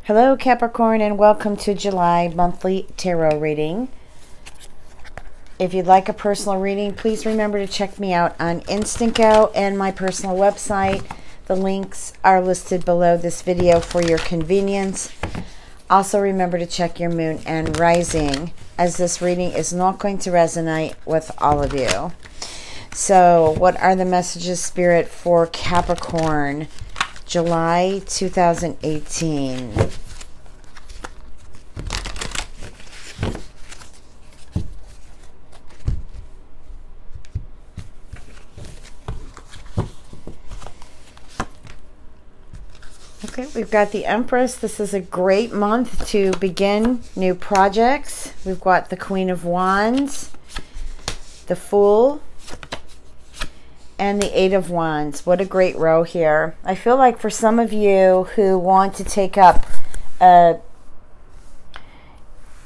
Hello Capricorn, and welcome to July monthly tarot reading. If you'd like a personal reading, please remember to check me out on Instinct and my personal website. The links are listed below this video for your convenience. Also remember to check your moon and rising, as this reading is not going to resonate with all of you. So what are the messages, Spirit, for Capricorn, July 2018? Okay, we've got the Empress. This is a great month to begin new projects. We've got the Queen of Wands, the Fool, and the Eight of Wands. What a great row here. I feel like for some of you who want to take up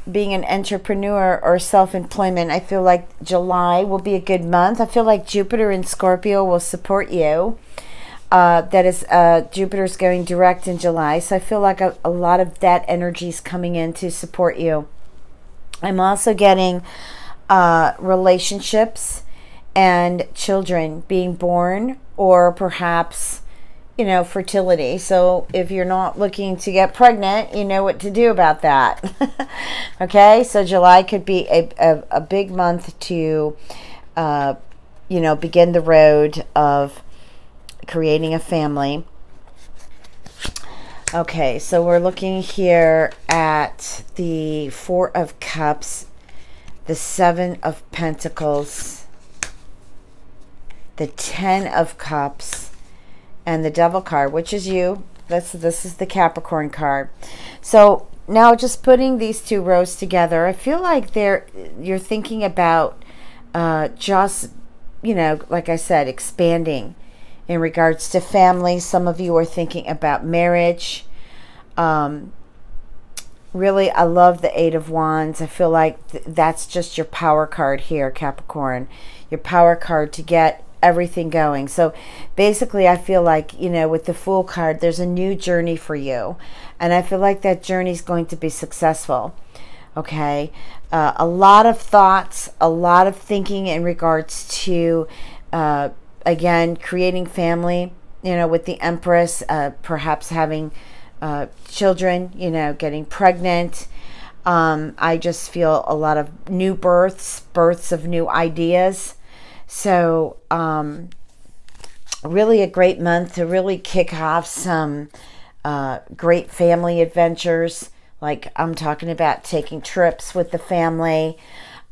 being an entrepreneur or self-employment, I feel like July will be a good month. I feel like Jupiter in Scorpio will support you. That is, Jupiter's going direct in July. So I feel like a lot of that energy is coming in to support you. I'm also getting relationships and children being born, or perhaps, you know, fertility. So if you're not looking to get pregnant, you know what to do about that. Okay, so July could be a big month to, you know, begin the road of creating a family. Okay, so we're looking here at the Four of Cups, the Seven of Pentacles, the Ten of Cups, and the Devil card, which is you. This is the Capricorn card. So now, just putting these two rows together, I feel like you're thinking about just, you know, like I said, expanding in regards to family. Some of you are thinking about marriage. Really, I love the Eight of Wands. I feel like that's just your power card here, Capricorn. Your power card to get everything going. So basically, I feel like, you know, with the Fool card, there's a new journey for you. And I feel like that journey is going to be successful. Okay. A lot of thoughts, a lot of thinking in regards to, again, creating family, you know, with the Empress, perhaps having children, you know, getting pregnant. I just feel a lot of new births of new ideas. So really a great month to really kick off some great family adventures. Like, I'm talking about taking trips with the family.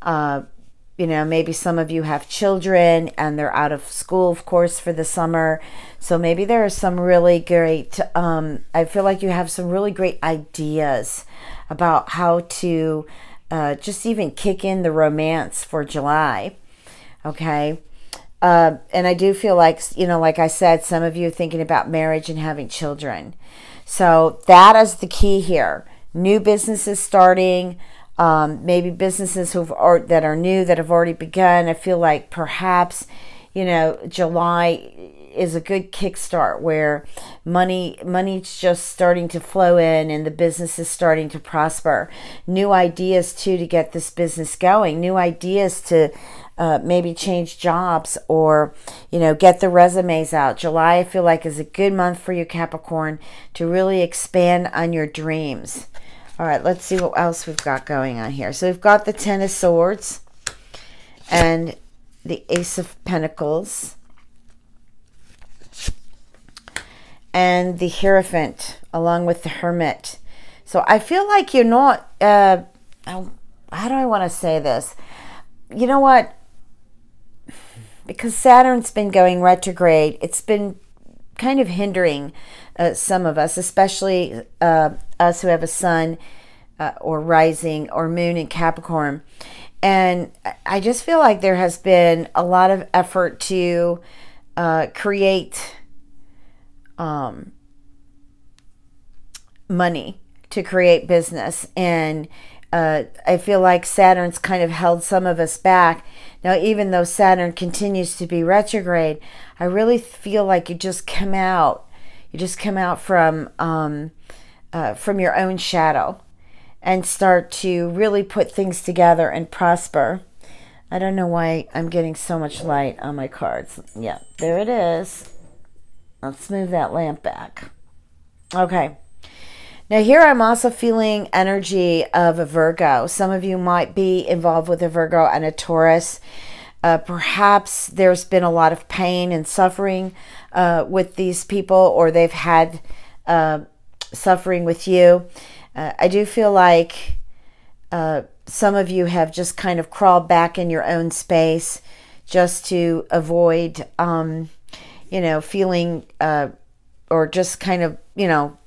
You know, maybe some of you have children and they're out of school, of course, for the summer. So maybe there are some really great, I feel like you have some really great ideas about how to just even kick in the romance for July. Okay. And I do feel like, you know, like I said, some of you are thinking about marriage and having children. So that is the key here. New businesses starting. Maybe businesses that are new, that have already begun. I feel like perhaps, you know, July is a good kickstart where money's just starting to flow in and the business is starting to prosper. New ideas too to get this business going. New ideas to maybe change jobs, or, you know, get the resumes out. July, I feel like, is a good month for you, Capricorn, to really expand on your dreams. All right, let's see what else we've got going on here. So we've got the Ten of Swords and the Ace of Pentacles and the Hierophant, along with the Hermit. So I feel like you're not, how do I want to say this? You know what? Because Saturn's been going retrograde, it's been kind of hindering some of us, especially us who have a sun or rising or moon in Capricorn. And I just feel like there has been a lot of effort to create money, to create business. And I feel like Saturn's kind of held some of us back. Now, even though Saturn continues to be retrograde, I really feel like you just come out from from your own shadow and start to really put things together and prosper. I don't know why I'm getting so much light on my cards. Yeah, there it is. Let's move that lamp back. Okay. Now here I'm also feeling energy of a Virgo. Some of you might be involved with a Virgo and a Taurus. Perhaps there's been a lot of pain and suffering with these people, or they've had suffering with you. I do feel like some of you have just kind of crawled back in your own space just to avoid, you know, feeling or just kind of, you know,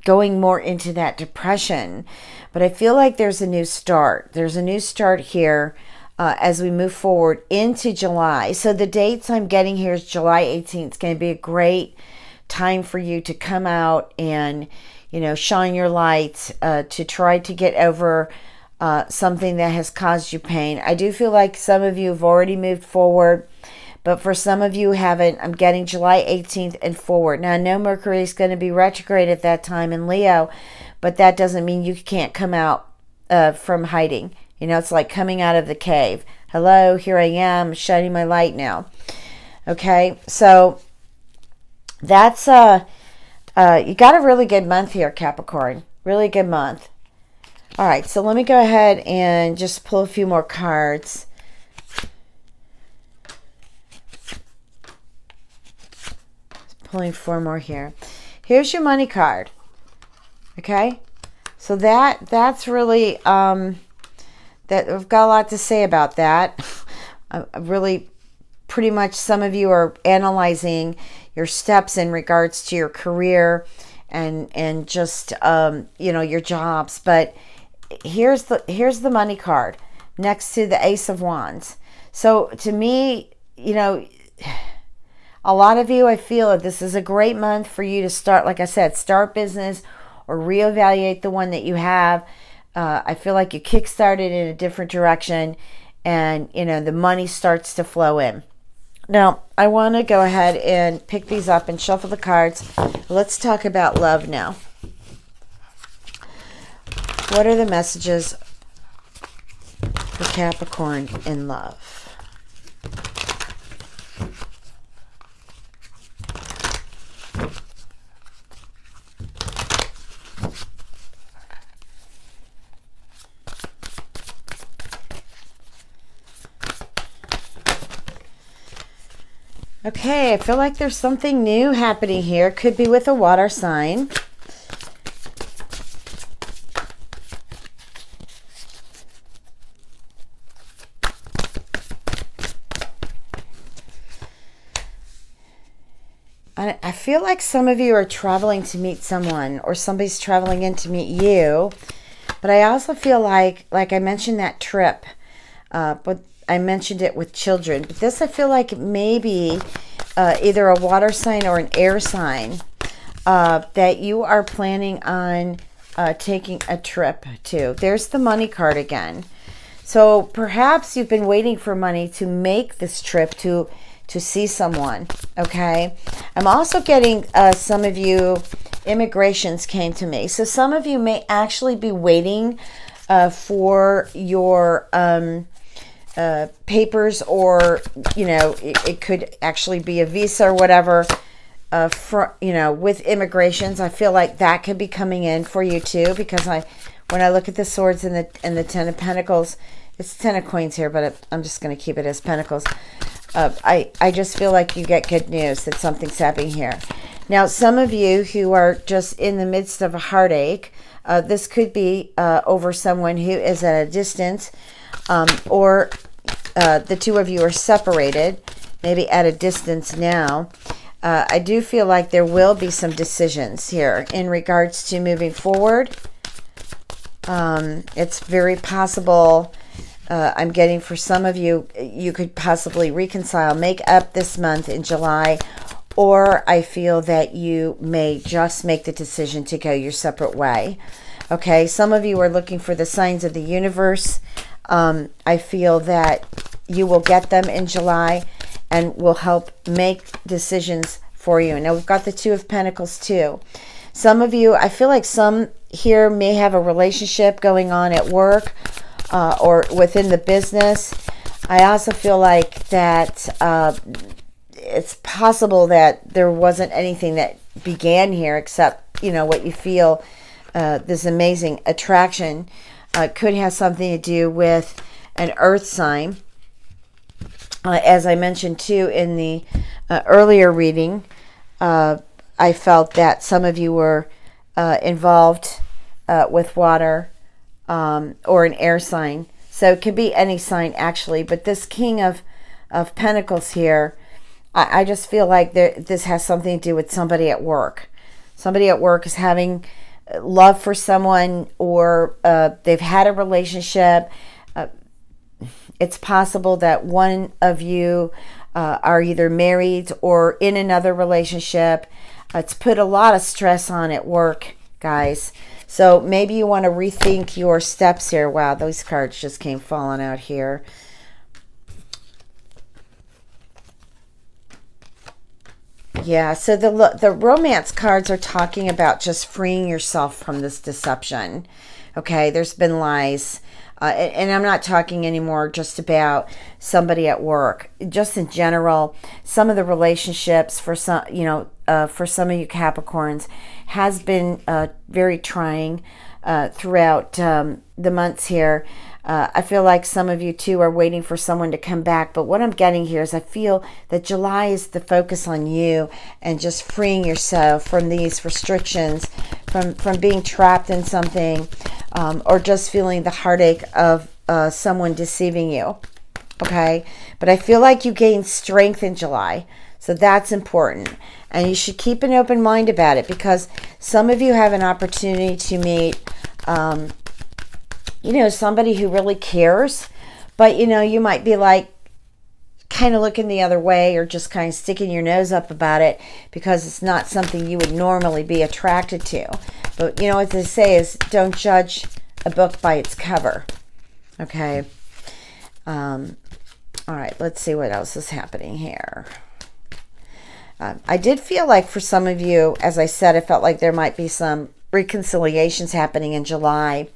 going more into that depression. But I feel like there's a new start. There's a new start here as we move forward into July. So the dates I'm getting here is July 18th. It's going to be a great time for you to come out and, you know, shine your light, to try to get over something that has caused you pain. I do feel like some of you have already moved forward, but for some of you who haven't, I'm getting July 18th and forward. Now, I know Mercury is going to be retrograde at that time in Leo, but that doesn't mean you can't come out from hiding. You know, it's like coming out of the cave. Hello, here I am, shining my light now. Okay, so that's, you got a really good month here, Capricorn. Really good month. All right, so let me go ahead and just pull a few more cards. Pulling 4 more here. Here's your money card. Okay, so that's really that I've got a lot to say about that. I really, pretty much, some of you are analyzing your steps in regards to your career and just you know, your jobs. But here's the money card next to the Ace of Wands. So to me, you know, a lot of you, I feel that this is a great month for you to start, like I said, start business or reevaluate the one that you have. I feel like you kickstarted in a different direction and, you know, the money starts to flow in. Now, I want to go ahead and pick these up and shuffle the cards. Let's talk about love now. What are the messages for Capricorn in love? Okay, I feel like there's something new happening here. Could be with a water sign. I feel like some of you are traveling to meet someone, or somebody's traveling in to meet you. But I also feel like I mentioned that trip, but I mentioned it with children. But this, I feel like maybe either a water sign or an air sign that you are planning on taking a trip to. There's the money card again. So perhaps you've been waiting for money to make this trip to see someone, okay? I'm also getting some of you, immigrations came to me. So some of you may actually be waiting for your papers, or, you know, it could actually be a visa or whatever, for, you know, with immigrations. I feel like that could be coming in for you too, because when I look at the swords and the 10 of Pentacles, it's 10 of coins here, but I'm just going to keep it as Pentacles. I just feel like you get good news that something's happening here. Now, some of you who are just in the midst of a heartache, this could be over someone who is at a distance, or the two of you are separated, maybe at a distance now. I do feel like there will be some decisions here in regards to moving forward. It's very possible, I'm getting for some of you, you could possibly reconcile, make up this month in July, or I feel that you may just make the decision to go your separate way. Okay, some of you are looking for the signs of the universe. I feel that you will get them in July and will help make decisions for you. Now, we've got the Two of Pentacles too. Some of you, I feel like some here may have a relationship going on at work or within the business. I also feel like that it's possible that there wasn't anything that began here except, you know, what you feel, this amazing attraction could have something to do with an earth sign. As I mentioned too in the earlier reading, I felt that some of you were involved with water or an air sign. So it could be any sign actually, but this King of Pentacles here, I just feel like this has something to do with somebody at work. Somebody at work is having love for someone, or they've had a relationship. It's possible that one of you are either married or in another relationship. It's put a lot of stress on at work, guys. So maybe you want to rethink your steps here. Wow, those cards just came falling out here. Yeah, so the romance cards are talking about just freeing yourself from this deception. Okay, there's been lies. And I'm not talking anymore just about somebody at work. Just in general, some of the relationships for some, you know, for some of you Capricorns has been very trying throughout the months here. I feel like some of you too are waiting for someone to come back. But what I'm getting here is I feel that July is the focus on you and just freeing yourself from these restrictions, from being trapped in something, or just feeling the heartache of someone deceiving you. Okay? But I feel like you gain strength in July. So that's important. And you should keep an open mind about it, because some of you have an opportunity to meet you know, somebody who really cares, but, you know, you might be like kind of looking the other way or just kind of sticking your nose up about it because it's not something you would normally be attracted to. But, you know, what they say is don't judge a book by its cover. Okay. All right, let's see what else is happening here. I did feel like for some of you, as I said, I felt like there might be some reconciliations happening in July.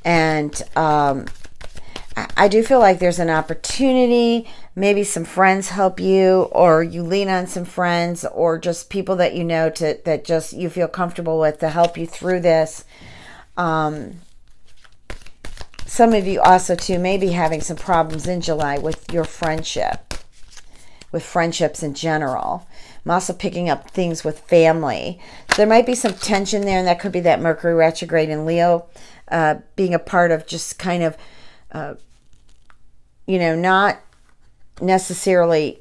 And I do feel like there's an opportunity. Maybe some friends help you, or you lean on some friends, or just people that you know that just you feel comfortable with to help you through this. Some of you also too may be having some problems in July with your friendship, with friendships in general. I'm also picking up things with family. So there might be some tension there, and that could be that Mercury retrograde in Leo being a part of just kind of, you know, not necessarily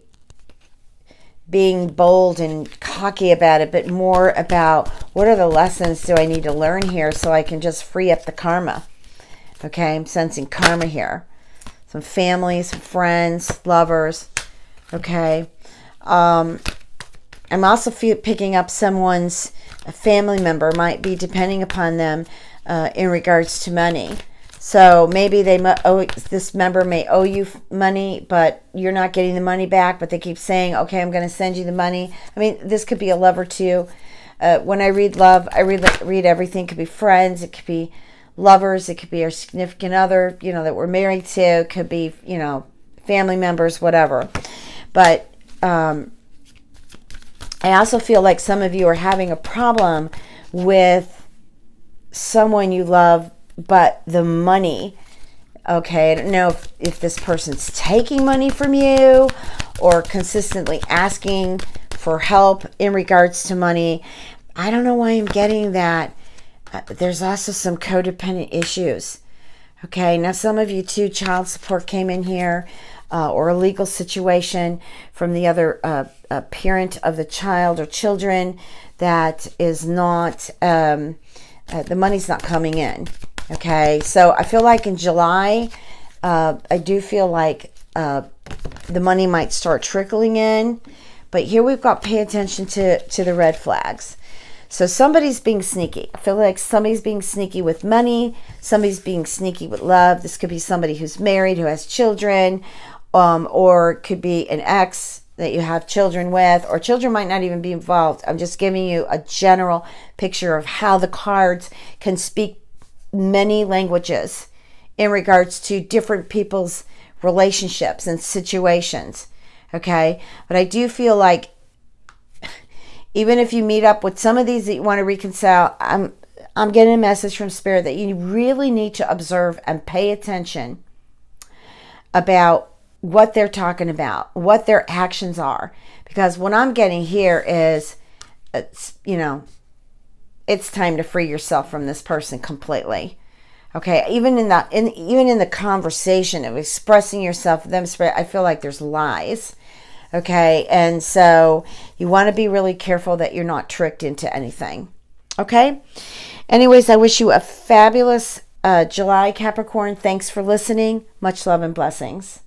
being bold and cocky about it, but more about what are the lessons do I need to learn here so I can just free up the karma. Okay, I'm sensing karma here. Some family, some friends, lovers. Okay. I'm also picking up someone's a family member might be depending upon them in regards to money. So maybe this member may owe you money, but you're not getting the money back, but they keep saying, okay, I'm going to send you the money. I mean, this could be a love or two. When I read love, I read everything. It could be friends. It could be lovers. It could be our significant other, you know, that we're married to. It could be, you know, family members, whatever. But I also feel like some of you are having a problem with someone you love, but the money. Okay, I don't know if this person's taking money from you or consistently asking for help in regards to money. I don't know why I'm getting that. There's also some codependent issues. Okay, now some of you too, child support came in here, or a legal situation from the other parent of the child or children that is not, the money's not coming in. Okay, so I feel like in July, I do feel like the money might start trickling in. But here we've got pay attention to the red flags. So somebody's being sneaky. I feel like somebody's being sneaky with money. Somebody's being sneaky with love. This could be somebody who's married, who has children, or it could be an ex that you have children with, or children might not even be involved. I'm just giving you a general picture of how the cards can speak many languages in regards to different people's relationships and situations. Okay, but I do feel like even if you meet up with some of these that you want to reconcile, I'm getting a message from Spirit that you really need to observe and pay attention about what they're talking about, what their actions are. Because what I'm getting here is, it's, you know, it's time to free yourself from this person completely. Okay, even in the conversation of expressing yourself with them, Spirit, I feel like there's lies. Okay, and so you want to be really careful that you're not tricked into anything. Okay, anyways, I wish you a fabulous July, Capricorn. Thanks for listening. Much love and blessings.